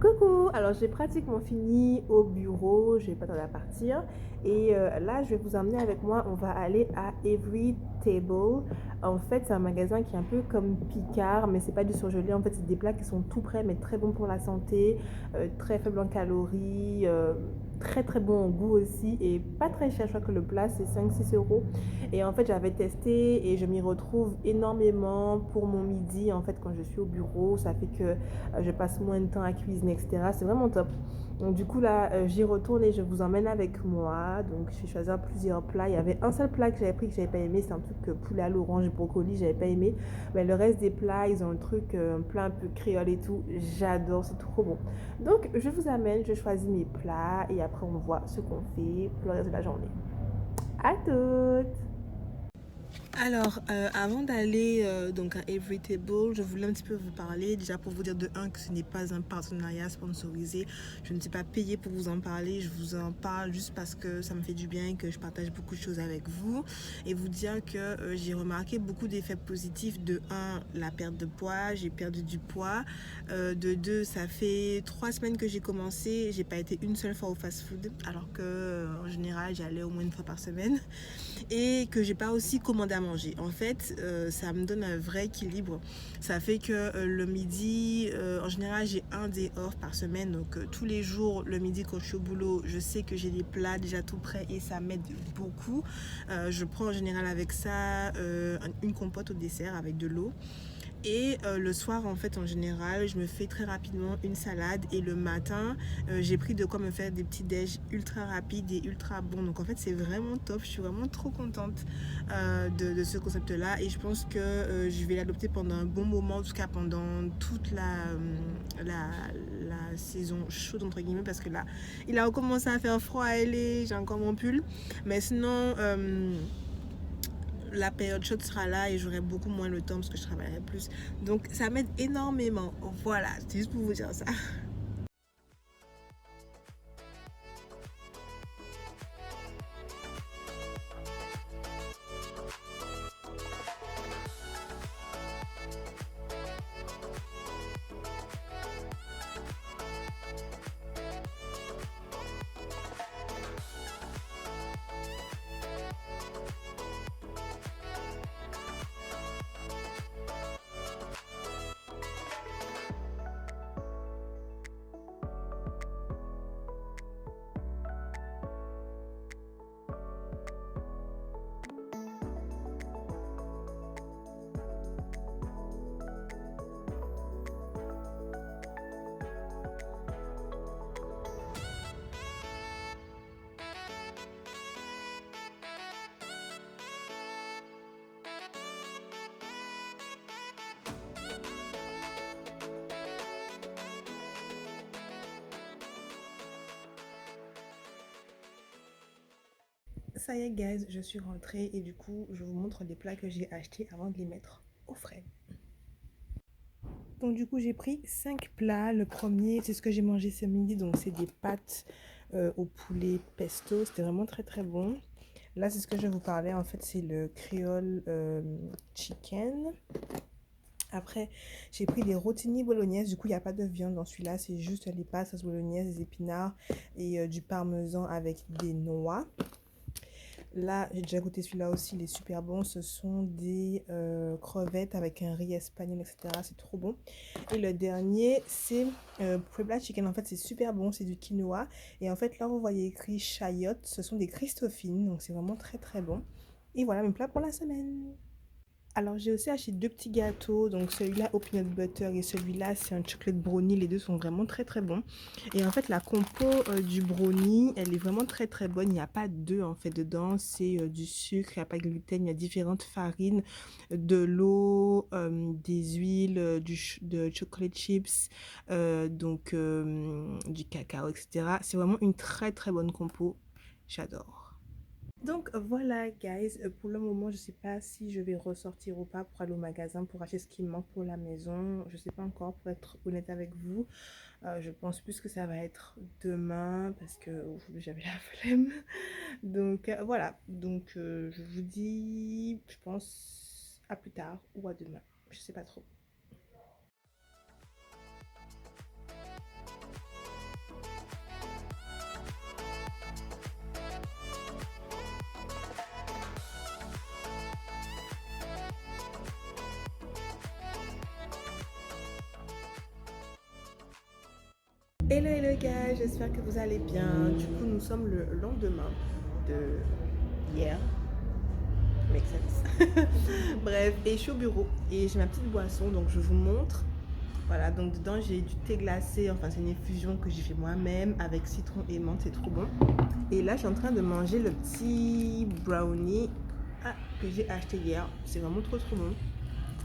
Coucou, alors j'ai pratiquement fini au bureau, j'ai pas tarder à partir et là je vais vous emmener avec moi, on va aller à Every Table. En fait c'est un magasin qui est un peu comme Picard mais c'est pas du surgelé, en fait c'est des plats qui sont tout prêts mais très bons pour la santé, très faibles en calories, très très bon en goût aussi et pas très cher, je crois que le plat c'est 5-6 euros et en fait j'avais testé et je m'y retrouve énormément pour mon midi en fait quand je suis au bureau, ça fait que je passe moins de temps à cuisiner, etc. C'est vraiment top. Donc du coup là, j'y retourne et je vous emmène avec moi. Donc je vais choisir plusieurs plats. Il y avait un seul plat que j'avais pris que j'avais pas aimé, c'est un truc poulet à l'orange, brocoli, j'avais pas aimé. Mais le reste des plats, ils ont un truc, un plat un peu créole et tout. J'adore, c'est trop bon. Donc je vous amène, je choisis mes plats et après on voit ce qu'on fait pour le reste de la journée. À toutes! Alors, avant d'aller donc à Every Table, je voulais un petit peu vous parler, déjà pour vous dire de un que ce n'est pas un partenariat sponsorisé. Je ne suis pas payée pour vous en parler, je vous en parle juste parce que ça me fait du bien et que je partage beaucoup de choses avec vous. Et vous dire que j'ai remarqué beaucoup d'effets positifs. De un, la perte de poids, j'ai perdu du poids. De deux, ça fait 3 semaines que j'ai commencé, j'ai pas été une seule fois au fast-food, alors que en général j'allais au moins une fois par semaine. Et que j'ai pas aussi commandé à manger. En fait, ça me donne un vrai équilibre. Ça fait que le midi, en général, j'ai un day off par semaine. Donc, tous les jours, le midi, quand je suis au boulot, je sais que j'ai des plats déjà tout prêts et ça m'aide beaucoup. Je prends en général avec ça une compote au dessert avec de l'eau. Et le soir, en fait, en général, je me fais très rapidement une salade. Et le matin, j'ai pris de quoi me faire des petits déj ultra rapides et ultra bons. Donc, en fait, c'est vraiment top. Je suis vraiment trop contente de ce concept-là. Et je pense que je vais l'adopter pendant un bon moment, en tout cas pendant toute la saison chaude, entre guillemets. Parce que là, il a recommencé à faire froid à LA. J'ai encore mon pull. Mais sinon... la période chaude sera là et j'aurai beaucoup moins le temps parce que je travaillerai plus. Donc ça m'aide énormément. Voilà, c'est juste pour vous dire ça. Ça y est, guys, je suis rentrée et du coup, je vous montre les plats que j'ai achetés avant de les mettre au frais. Donc du coup, j'ai pris 5 plats. Le premier, c'est ce que j'ai mangé ce midi. Donc c'est des pâtes au poulet pesto. C'était vraiment très très bon. Là, c'est ce que je vous parlais. En fait, c'est le créole chicken. Après, j'ai pris des rotini bolognaises. Du coup, il n'y a pas de viande dans celui-là. C'est juste les pâtes sauce bolognaise, des épinards et du parmesan avec des noix. Là, j'ai déjà goûté celui-là aussi. Il est super bon. Ce sont des crevettes avec un riz espagnol, etc. C'est trop bon. Et le dernier, c'est Puebla Chicken. En fait, c'est super bon. C'est du quinoa. Et en fait, là, vous voyez écrit chayotte. Ce sont des Christophines. Donc, c'est vraiment très, très bon. Et voilà mes plats pour la semaine. Alors j'ai aussi acheté deux petits gâteaux, donc celui-là au peanut butter et celui-là c'est un chocolate brownie, les deux sont vraiment très très bons. Et en fait la compo du brownie, elle est vraiment très très bonne, il n'y a pas d'œufs en fait dedans, c'est du sucre, il n'y a pas de gluten, il y a différentes farines, de l'eau, des huiles, de chocolate chips, du cacao, etc. C'est vraiment une très très bonne compo, j'adore. Donc voilà guys, pour le moment je sais pas si je vais ressortir ou pas pour aller au magasin pour acheter ce qui me manque pour la maison. Je sais pas encore pour être honnête avec vous. Je pense plus que ça va être demain parce que aujourd'hui j'avais la flemme. Donc voilà, donc je vous dis je pense à plus tard ou à demain. Je sais pas trop. Hello, hello gars, j'espère que vous allez bien. Du coup, nous sommes le lendemain de hier. Make sense. Bref, et je suis au bureau et j'ai ma petite boisson, donc je vous montre. Voilà, donc dedans j'ai du thé glacé, enfin c'est une infusion que j'ai fait moi-même avec citron et menthe, c'est trop bon. Et là, je suis en train de manger le petit brownie que j'ai acheté hier. C'est vraiment trop trop bon.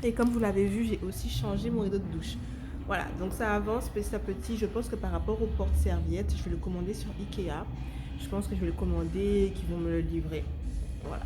Et comme vous l'avez vu, j'ai aussi changé mon rideau de douche. Voilà, donc ça avance petit à petit. Je pense que par rapport aux porte-serviettes, je vais le commander sur Ikea. Je pense que je vais le commander et qu'ils vont me le livrer. Voilà.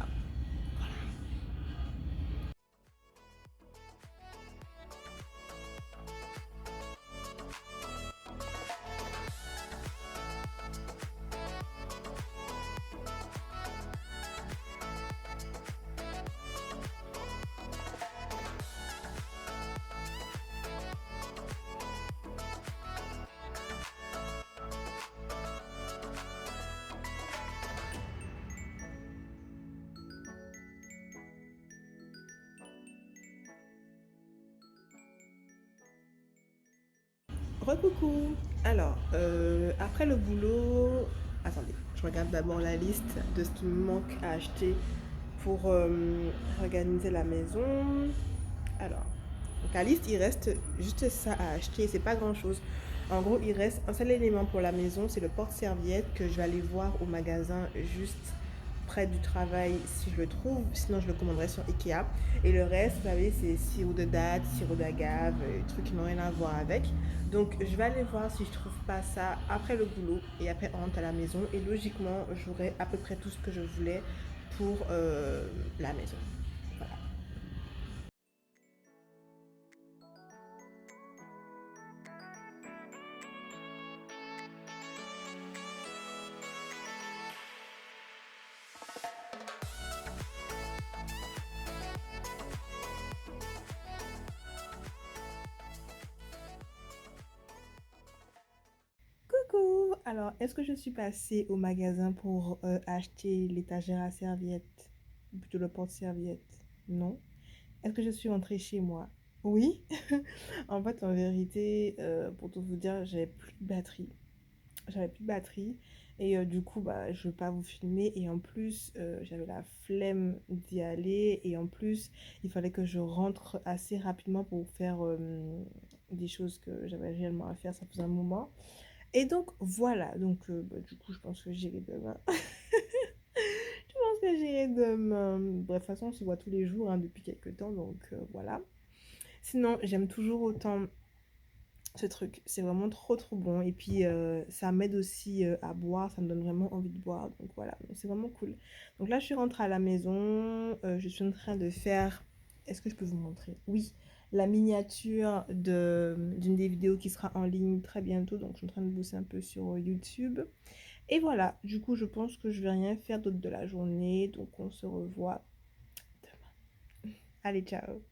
Recoucou. Alors, après le boulot, attendez, je regarde d'abord la liste de ce qui me manque à acheter pour organiser la maison. Alors, donc la liste, il reste juste ça à acheter, c'est pas grand chose. En gros, il reste un seul élément pour la maison, c'est le porte-serviette que je vais aller voir au magasin juste près du travail si je le trouve, sinon je le commanderai sur Ikea. Et le reste, vous savez, c'est sirop de date, sirop d'agave, trucs qui n'ont rien à voir avec. Donc je vais aller voir si je trouve pas ça après le boulot et après on rentre à la maison. Et logiquement, j'aurai à peu près tout ce que je voulais pour la maison. Voilà. Coucou! Alors, est-ce que je suis passée au magasin pour acheter l'étagère à serviettes, ou plutôt le porte-serviette? Non. Est-ce que je suis rentrée chez moi? Oui. En fait, en vérité, pour tout vous dire, j'avais plus de batterie. J'avais plus de batterie et du coup, bah, je ne veux pas vous filmer et en plus, j'avais la flemme d'y aller et en plus, il fallait que je rentre assez rapidement pour faire des choses que j'avais réellement à faire, ça faisait un moment. Et donc voilà, donc bah, du coup je pense que j'irai demain. Je pense que j'irai demain. Bref, de toute façon on se voit tous les jours hein, depuis quelques temps, donc voilà. Sinon, j'aime toujours autant ce truc, c'est vraiment trop trop bon. Et puis ça m'aide aussi à boire, ça me donne vraiment envie de boire. Donc voilà, donc c'est vraiment cool. Donc là je suis rentrée à la maison, je suis en train de faire... Est-ce que je peux vous montrer? Oui, la miniature d'une des vidéos qui sera en ligne très bientôt. Donc je suis en train de bosser un peu sur YouTube. Et voilà, du coup je pense que je vais rien faire d'autre de la journée. Donc on se revoit demain. Allez, ciao!